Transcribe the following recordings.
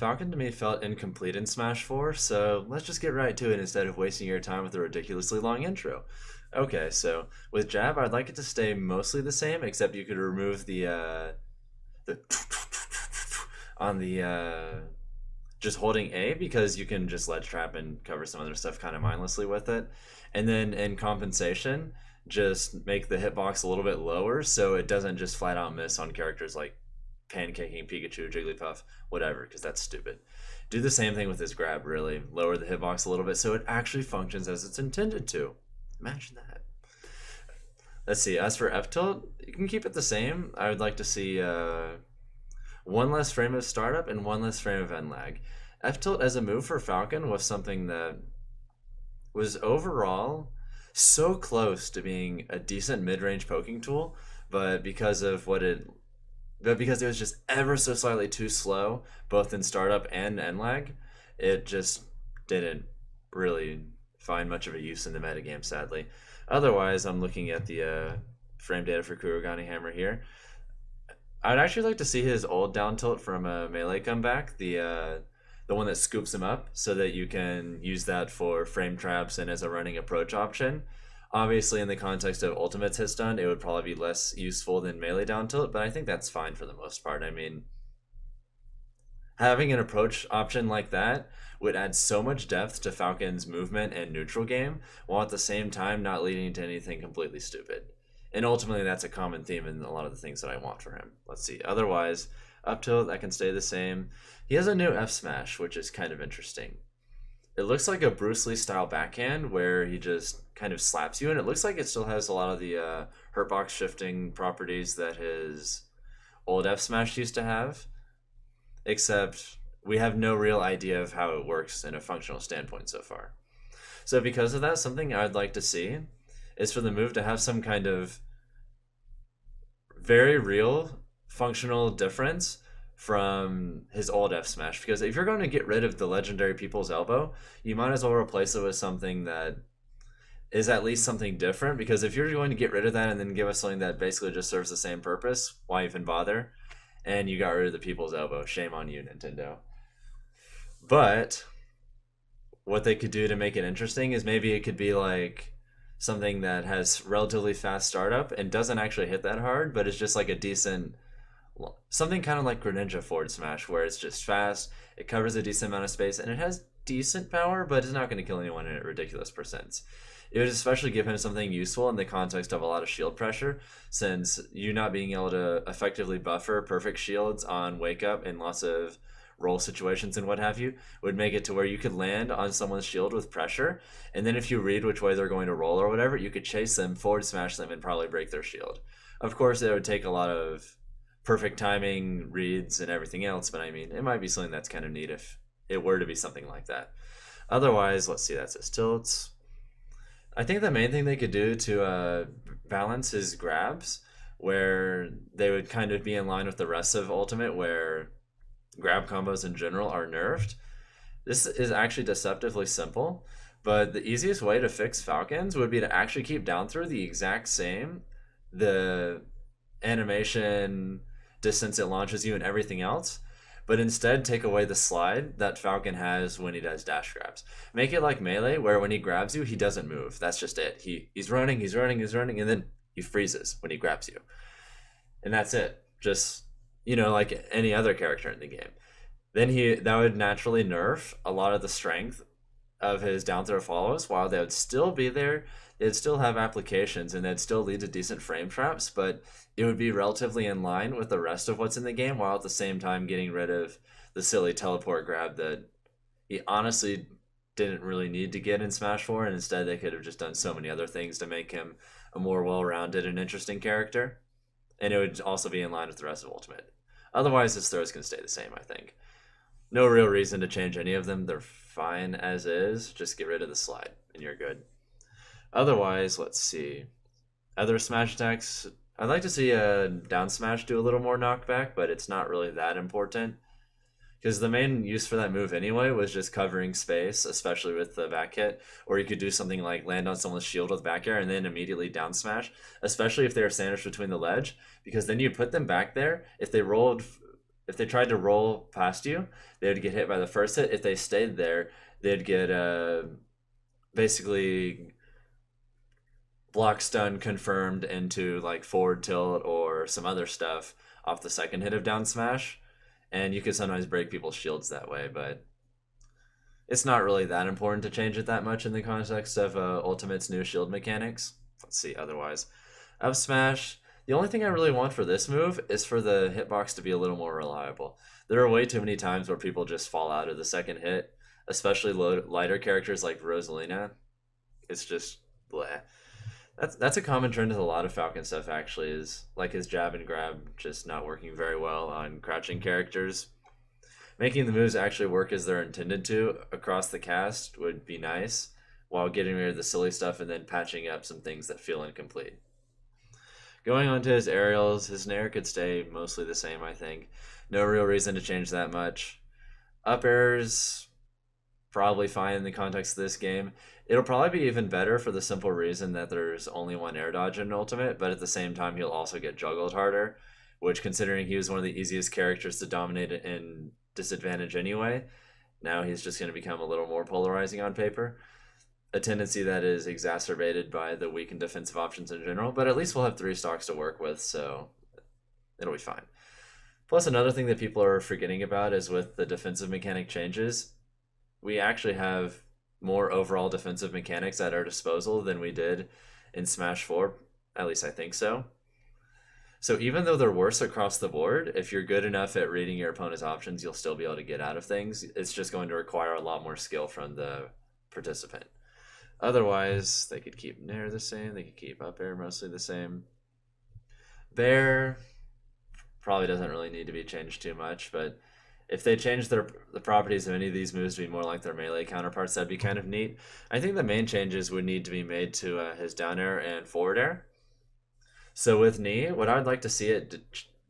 Falcon to me felt incomplete in Smash 4, so let's just get right to it instead of wasting your time with a ridiculously long intro. Okay, so with Jab, I'd like it to stay mostly the same, except you could remove the on the just holding A because you can just ledge trap and cover some other stuff kind of mindlessly with it. And then in compensation, just make the hitbox a little bit lower so it doesn't just flat out miss on characters like pancaking Pikachu, Jigglypuff, whatever, because that's stupid. Do the same thing with his grab, really. Lower the hitbox a little bit so it actually functions as it's intended to. Imagine that. Let's see, as for F tilt, you can keep it the same. I would like to see one less frame of startup and one less frame of end lag. F tilt as a move for Falcon was something that was overall so close to being a decent mid-range poking tool, but because of because it was just ever so slightly too slow, both in startup and end lag, it just didn't really find much of a use in the metagame, sadly. Otherwise, I'm looking at the frame data for Kurogane Hammer here. I'd actually like to see his old down tilt from a melee come back, the one that scoops him up, so that you can use that for frame traps and as a running approach option. Obviously, in the context of Ultimate's hit stun, it would probably be less useful than melee down tilt, but I think that's fine for the most part. I mean, having an approach option like that would add so much depth to Falcon's movement and neutral game, while at the same time not leading to anything completely stupid. And ultimately, that's a common theme in a lot of the things that I want for him. Let's see. Otherwise, up tilt, that can stay the same. He has a new F smash, which is kind of interesting. It looks like a Bruce Lee style backhand where he just kind of slaps you, and it looks like it still has a lot of the hurtbox shifting properties that his old F smash used to have, except we have no real idea of how it works in a functional standpoint so far. So because of that, something I'd like to see is for the move to have some kind of very real functional difference from his old F smash, because if you're going to get rid of the legendary People's Elbow, you might as well replace it with something that is at least something different, because if you're going to get rid of that and then give us something that basically just serves the same purpose, why even bother? And you got rid of the People's Elbow. Shame on you, Nintendo. But what they could do to make it interesting is maybe it could be like something that has relatively fast startup and doesn't actually hit that hard, but it's just like a decent, something kind of like Greninja forward smash, where it's just fast, it covers a decent amount of space, and it has decent power, but it's not going to kill anyone in ridiculous percents. It would especially give him something useful in the context of a lot of shield pressure, since you not being able to effectively buffer perfect shields on wake up in lots of roll situations and what have you would make it to where you could land on someone's shield with pressure, and then if you read which way they're going to roll or whatever, you could chase them, forward smash them, and probably break their shield. Of course, it would take a lot of perfect timing, reads, and everything else, but I mean, it might be something that's kind of neat if it were to be something like that. Otherwise, let's see, that's his tilts. I think the main thing they could do to balance his grabs, where they would kind of be in line with the rest of Ultimate, where grab combos in general are nerfed. This is actually deceptively simple, but the easiest way to fix Falcons would be to actually keep down throw the exact same, the animation, distance it launches you, and everything else, but instead take away the slide that Falcon has when he does dash grabs. Make it like Melee, where when he grabs you, he doesn't move. That's just it. He's running, and then he freezes when he grabs you. And that's it. Just, like any other character in the game. Then that would naturally nerf a lot of the strength of his down throw follows, while they would still be there. They'd still have applications, and they'd still lead to decent frame traps, but it would be relatively in line with the rest of what's in the game, while at the same time getting rid of the silly teleport grab that he honestly didn't really need to get in Smash 4, and instead they could have just done so many other things to make him a more well-rounded and interesting character, and it would also be in line with the rest of Ultimate. Otherwise, his throws can stay the same, I think. No real reason to change any of them. They're fine as is. Just get rid of the slide, and you're good. Otherwise, let's see. Other smash attacks, I'd like to see a down smash do a little more knockback, but it's not really that important, because the main use for that move anyway was just covering space, especially with the back hit, or you could do something like land on someone's shield with back air and then immediately down smash, especially if they're sandwiched between the ledge, because then you put them back there. If if they tried to roll past you, they would get hit by the first hit. If they stayed there, they'd get basically block stun confirmed into like forward tilt or some other stuff off the second hit of down smash, and you could sometimes break people's shields that way, but it's not really that important to change it that much in the context of Ultimate's new shield mechanics. Let's see, otherwise. Up smash, the only thing I really want for this move is for the hitbox to be a little more reliable. There are way too many times where people just fall out of the second hit, especially lighter characters like Rosalina. It's just bleh. That's a common trend with a lot of Falcon stuff, actually, is like his jab and grab just not working very well on crouching characters. Making the moves actually work as they're intended to across the cast would be nice, while getting rid of the silly stuff and then patching up some things that feel incomplete. Going on to his aerials, his nair could stay mostly the same, I think. No real reason to change that much. Up airs, probably fine in the context of this game. It'll probably be even better for the simple reason that there's only one air dodge in Ultimate, but at the same time he'll also get juggled harder, which, considering he was one of the easiest characters to dominate in disadvantage anyway, now he's just going to become a little more polarizing on paper. A tendency that is exacerbated by the weakened defensive options in general, but at least we'll have 3 stocks to work with, so it'll be fine. Plus, another thing that people are forgetting about is with the defensive mechanic changes, we actually have more overall defensive mechanics at our disposal than we did in Smash 4, at least I think so. So even though they're worse across the board, if you're good enough at reading your opponent's options, you'll still be able to get out of things. It's just going to require a lot more skill from the participant. Otherwise, they could keep nair the same, they could keep up air mostly the same. Bair probably doesn't really need to be changed too much, but if they change the properties of any of these moves to be more like their melee counterparts, that'd be kind of neat. I think the main changes would need to be made to his down air and forward air. So with knee, what I'd like to see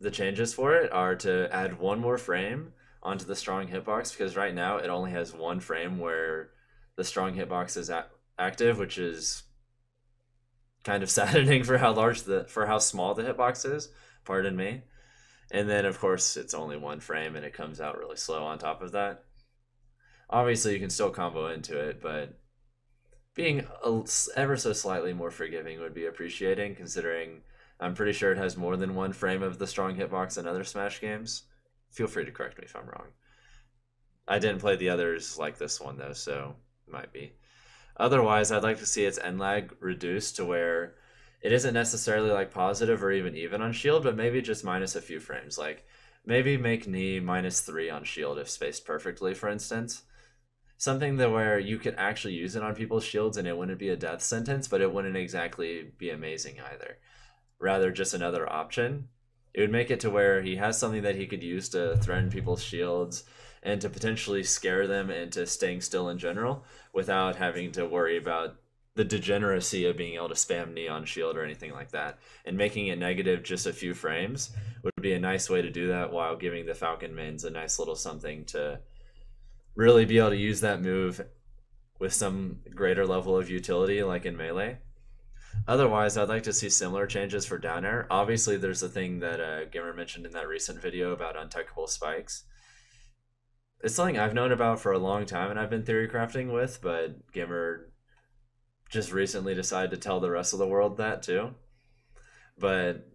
the changes for it are to add 1 more frame onto the strong hitbox, because right now it only has 1 frame where the strong hitbox is active, which is kind of saddening for how small the hitbox is. Pardon me. And then, of course, it's only 1 frame, and it comes out really slow on top of that. Obviously, you can still combo into it, but being ever so slightly more forgiving would be appreciating, considering I'm pretty sure it has more than 1 frame of the strong hitbox in other Smash games. Feel free to correct me if I'm wrong. I didn't play the others like this one, though, so it might be. Otherwise, I'd like to see its end lag reduced to where it isn't necessarily like positive or even on shield, but maybe just minus a few frames. Like maybe make knee -3 on shield if spaced perfectly, for instance. Something that where you could actually use it on people's shields and it wouldn't be a death sentence, but it wouldn't exactly be amazing either. Rather, just another option. It would make it to where he has something that he could use to threaten people's shields and to potentially scare them into staying still in general without having to worry about the degeneracy of being able to spam knee on shield or anything like that. And making it negative just a few frames would be a nice way to do that while giving the Falcon mains a nice little something to really be able to use that move with some greater level of utility, like in melee. Otherwise, I'd like to see similar changes for down air. Obviously, there's the thing that Gamer mentioned in that recent video about untechable spikes. It's something I've known about for a long time and I've been theory crafting with, but Gamer just recently decided to tell the rest of the world that too. But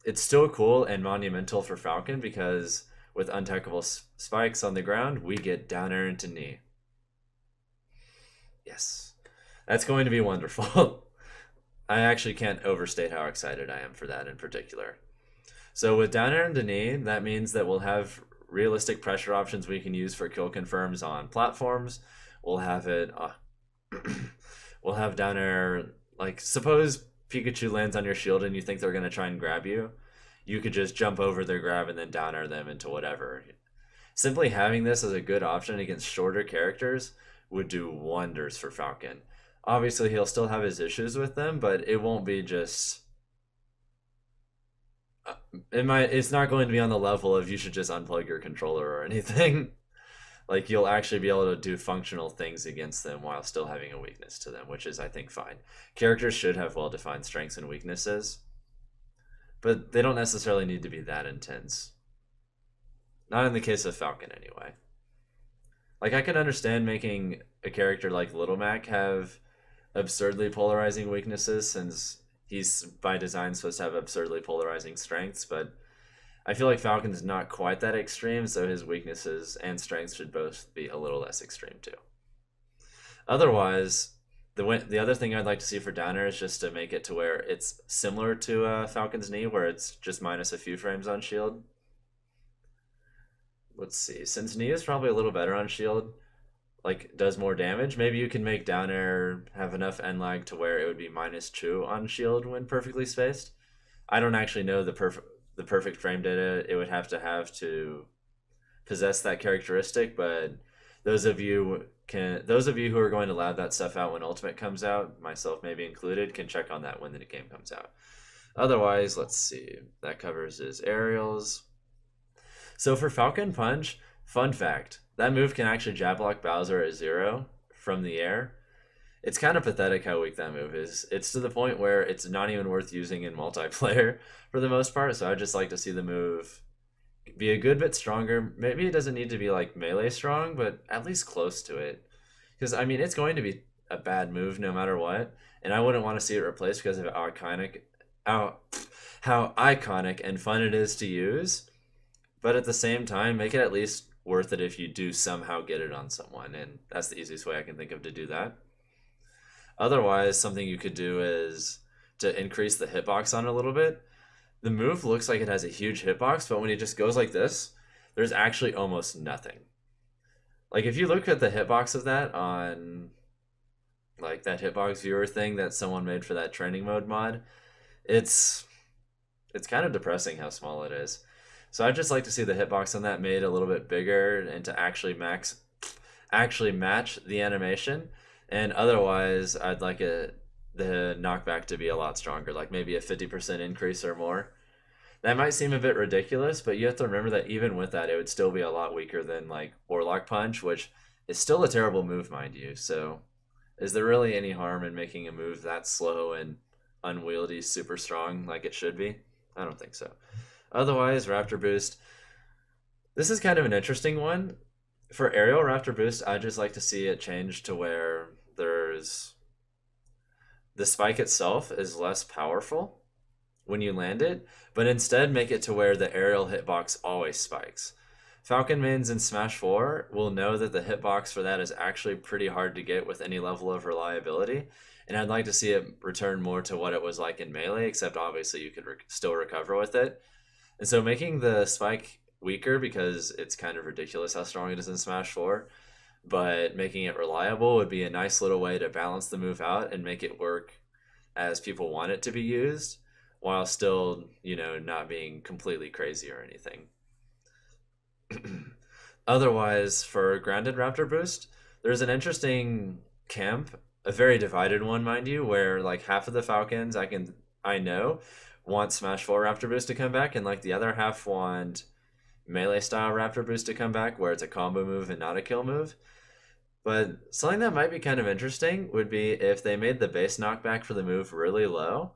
it's still cool and monumental for Falcon because with untechable spikes on the ground, we get down air into knee. Yes, that's going to be wonderful. I actually can't overstate how excited I am for that in particular. So with down air into knee, that means that we'll have realistic pressure options we can use for kill confirms on platforms. We'll have it, we'll have down air, like suppose Pikachu lands on your shield and you think they're going to try and grab you. You could just jump over their grab and then down air them into whatever. Simply having this as a good option against shorter characters would do wonders for Falcon. Obviously, he'll still have his issues with them, but it won't be just... It's not going to be on the level of you should just unplug your controller or anything. Like, you'll actually be able to do functional things against them while still having a weakness to them, which is, I think, fine. Characters should have well-defined strengths and weaknesses, but they don't necessarily need to be that intense. Not in the case of Falcon, anyway. Like, I can understand making a character like Little Mac have absurdly polarizing weaknesses since he's by design supposed to have absurdly polarizing strengths, but I feel like Falcon's not quite that extreme, so his weaknesses and strengths should both be a little less extreme too. Otherwise, the other thing I'd like to see for Downer is just to make it to where it's similar to Falcon's knee, where it's just minus a few frames on shield. Let's see. Since knee is probably a little better on shield, like does more damage, maybe you can make down air have enough end lag to where it would be -2 on shield when perfectly spaced. I don't actually know the perfect frame data it would have to possess that characteristic, but those of you who are going to lab that stuff out when Ultimate comes out, myself maybe included, can check on that when the game comes out. Otherwise, let's see. That covers his aerials. So for Falcon Punch, fun fact, that move can actually jab lock Bowser at 0 from the air. It's kind of pathetic how weak that move is. It's to the point where it's not even worth using in multiplayer for the most part, so I'd just like to see the move be a good bit stronger. Maybe it doesn't need to be like melee strong, but at least close to it. Because, I mean, it's going to be a bad move no matter what, and I wouldn't want to see it replaced because of how iconic and fun it is to use. But at the same time, make it at least worth it if you do somehow get it on someone, and that's the easiest way I can think of to do that. Otherwise, something you could do is to increase the hitbox on it a little bit. The move looks like it has a huge hitbox, but when it just goes like this, there's actually almost nothing. Like, if you look at the hitbox of that on, like, that hitbox viewer thing that someone made for that training mode mod, it's kind of depressing how small it is. So I'd just like to see the hitbox on that made a little bit bigger and to actually match the animation. And otherwise, I'd like the knockback to be a lot stronger, like maybe a 50% increase or more. That might seem a bit ridiculous, but you have to remember that even with that, it would still be a lot weaker than like Warlock Punch, which is still a terrible move, mind you. So is there really any harm in making a move that slow and unwieldy super strong like it should be? I don't think so. Otherwise, Raptor Boost. This is kind of an interesting one. For aerial Raptor Boost, I'd just like to see it change to where the spike itself is less powerful when you land it, but instead make it to where the aerial hitbox always spikes. Falcon mains in Smash 4 will know that the hitbox for that is actually pretty hard to get with any level of reliability, and I'd like to see it return more to what it was like in Melee, except obviously you could still recover with it. And so making the spike weaker, because it's kind of ridiculous how strong it is in Smash 4, but making it reliable would be a nice little way to balance the move out and make it work as people want it to be used, while still, not being completely crazy or anything. Otherwise, for Grounded Raptor Boost, there's an interesting camp, a very divided one, mind you, where like half of the Falcons I know want Smash 4 Raptor Boost to come back, and like the other half want melee style Raptor Boost to come back, where it's a combo move and not a kill move. But something that might be kind of interesting would be if they made the base knockback for the move really low,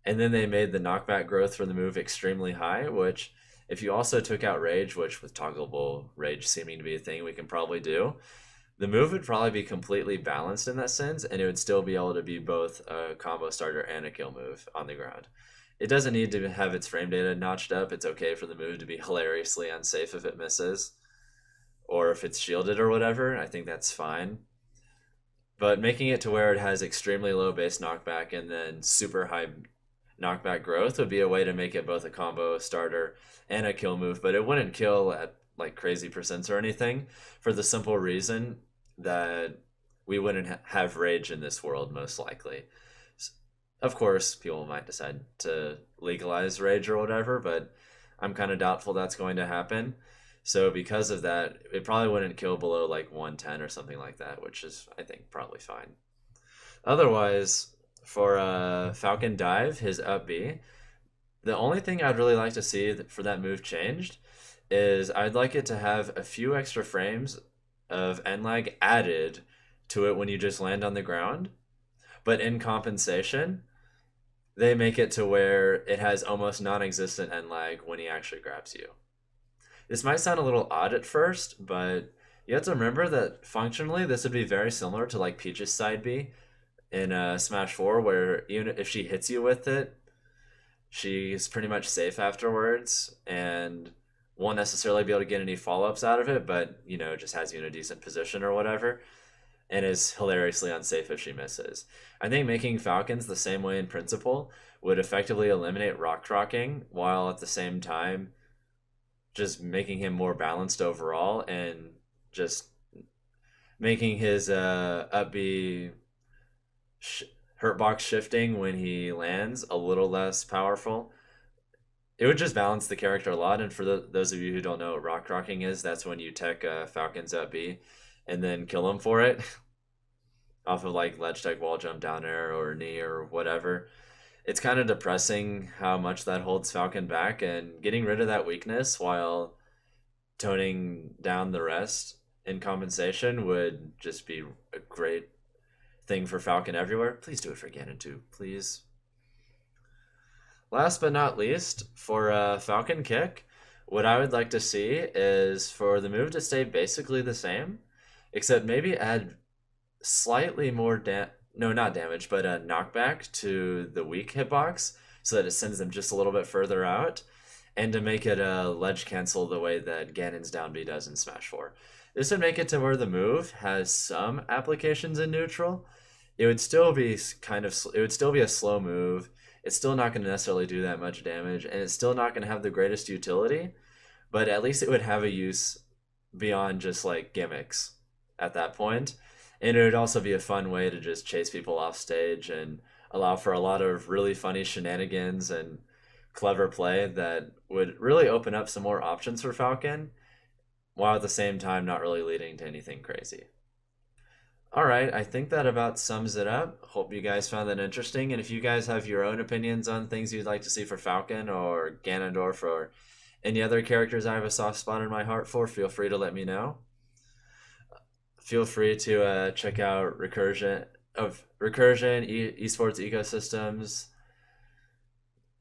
and then they made the knockback growth for the move extremely high, which if you also took out Rage, which with toggleable Rage seeming to be a thing we can probably do, the move would probably be completely balanced in that sense, and it would still be able to be both a combo starter and a kill move on the ground. It doesn't need to have its frame data notched up. It's okay for the move to be hilariously unsafe if it misses, or if it's shielded or whatever. I think that's fine. But making it to where it has extremely low base knockback and then super high knockback growth would be a way to make it both a combo starter and a kill move, but it wouldn't kill at like crazy percents or anything, for the simple reason that we wouldn't have Rage in this world, most likely. Of course, people might decide to legalize Rage or whatever, but I'm kind of doubtful that's going to happen. So because of that, it probably wouldn't kill below like 110 or something like that, which is, I think, probably fine. Otherwise, for Falcon Dive, his up B, the only thing I'd really like to see for that move changed is I'd like it to have a few extra frames of end lag added to it when you just land on the ground. But in compensation, they make it to where it has almost non-existent end lag when he actually grabs you. This might sound a little odd at first, but you have to remember that functionally this would be very similar to like Peach's side B in Smash 4, where even if she hits you with it, she's pretty much safe afterwards and won't necessarily be able to get any follow-ups out of it, but you know, just has you in a decent position or whatever, and is hilariously unsafe if she misses. I think making Falcons the same way in principle would effectively eliminate rock rocking while at the same time just making him more balanced overall and just making his up B hurtbox shifting when he lands a little less powerful. It would just balance the character a lot. And for those of you who don't know what rock rocking is, that's when you tech Falcons up B and then kill him for it off of like ledge tech, wall jump, down air, or knee or whatever. It's kind of depressing how much that holds Falcon back, and getting rid of that weakness while toning down the rest in compensation would just be a great thing for Falcon everywhere. Please do it for Ganon too, please. Last but not least, for Falcon Kick, what I would like to see is for the move to stay basically the same, except maybe add slightly more not damage, but a knockback to the weak hitbox so that it sends them just a little bit further out, and to make it a ledge cancel the way that Ganon's down B does in Smash 4. This would make it to where the move has some applications in neutral. It would still be a slow move. It's still not going to necessarily do that much damage, and it's still not going to have the greatest utility, but at least it would have a use beyond just like gimmicks at that point. And it would also be a fun way to just chase people off stage and allow for a lot of really funny shenanigans and clever play that would really open up some more options for Falcon, while at the same time not really leading to anything crazy. Alright, I think that about sums it up. Hope you guys found that interesting, and if you guys have your own opinions on things you'd like to see for Falcon or Ganondorf or any other characters I have a soft spot in my heart for, feel free to let me know. Feel free to check out Recursion Esports Ecosystems.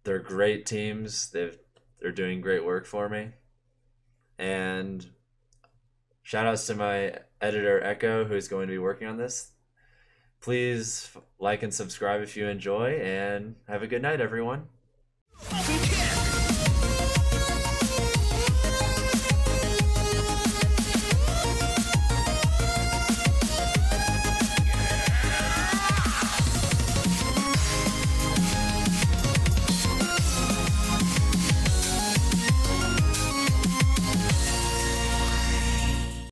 They're great teams. They're doing great work for me. And shout outs to my editor Echo, who's going to be working on this. Please like and subscribe if you enjoy, and have a good night, everyone.